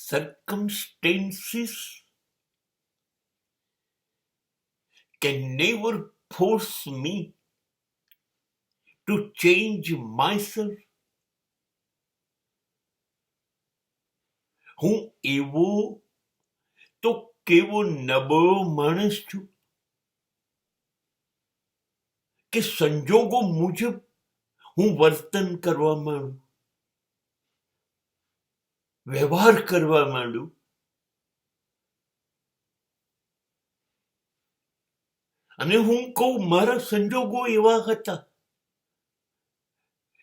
circumstances can never force me to change myself. હું એવો તો કેવો નબળો માણસ છું કે સંજોગો મુજબ હું વર્તન કરવા માંડું, વ્યવહાર કરવા માંડું. અને હું કહું મારા સંજોગો એવા હતા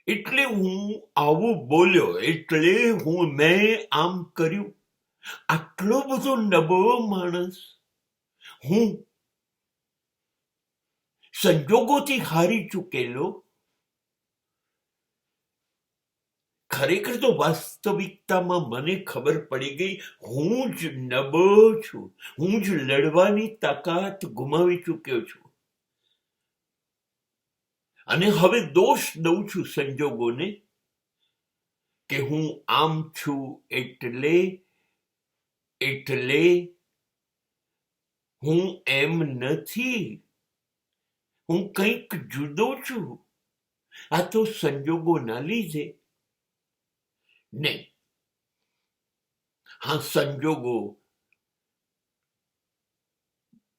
એટલે હું આવું બોલ્યો, એટલે મેં આમ કર્યું. આટલો બધો નબળો માણસ હું, સંજોગોથી હારી ચૂકેલો. ખરેખર તો વાસ્તવિકતામાં મને ખબર પડી ગઈ હું જ નબળો છું, હું જ લડવાની તાકાત ગુમાવી ચૂક્યો છું. અને હવે દોષ દઉં છું સંજોગોને કે હું આમ છું એટલે હું એમ નથી, હું કંઈક જુદો છું. આ તો સંજોગોના લીધે. નહીં, હા, સંજોગો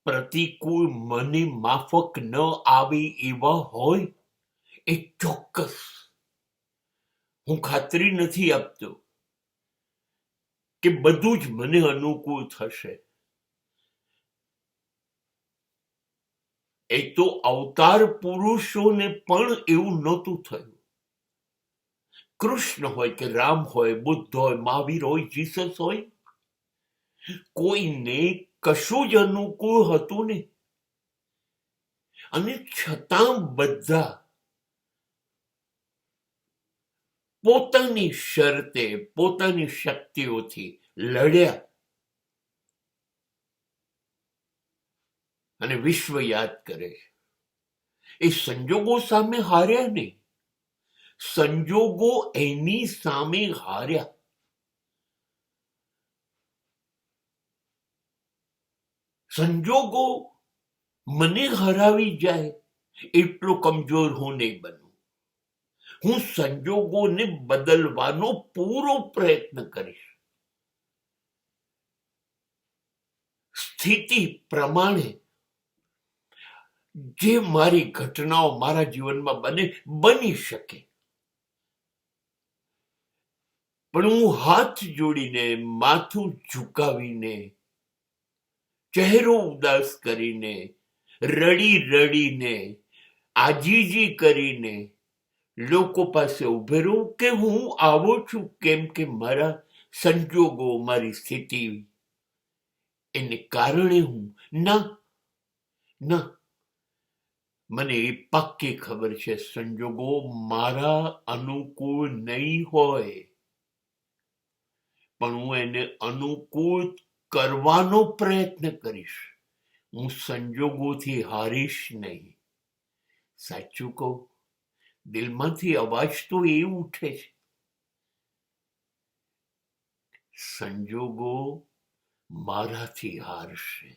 પ્રતિકૂળ મને માફક ન આવે એવા હોય એ ચોક્કસ. હું ખાતરી નથી આપતો કે બધું જ મને અનુકૂળ થશે. એ તો અવતાર પુરુષોને પણ એવું નહોતું થયું. કૃષ્ણ હોય કે રામ હોય, બુદ્ધ હોય, મહાવીર હોય, જીસસ હોય, કોઈને કશું જ અનુકૂળ હતું નહીં. અને છતાં બધા પોતાની શરતે, પોતાની શક્તિઓથી લડ્યા અને વિશ્વ યાદ કરે. એ સંજોગો સામે હાર્યા નહીં, સંજોગો એની સામે હાર્યા. સંજોગો મને હરાવી જાય એટલો કમજોર હું નહીં બનું. હું સંજોગોને બદલવાનો પૂરો પ્રયત્ન કરીશ. સ્થિતિ પ્રમાણે જે મારી ઘટનાઓ મારા જીવનમાં બની શકે. પણ હું હાથ જોડીને, માથું ઝુકાવીને, ચહેરો ઉદાસ કરીને, રડીને, આજીજી કરીને લોકો પાસે ઉભે રહું કે હું આવો છું કેમ કે મારા સંજોગો, મારી સ્થિતિ એને કારણે હું. ના, મને એ પાક્કી ખબર છે સંજોગો મારા અનુકૂળ નહીં હોય, પણ હું એને અનુકૂળ કરવાનો પ્રયત્ન કરીશ. હું સંજોગોથી હારીશ નહીં. સાચું કહું, દિલમાંથી અવાજ તો એ ઉઠે છે, સંજોગો મારાથી હારશે.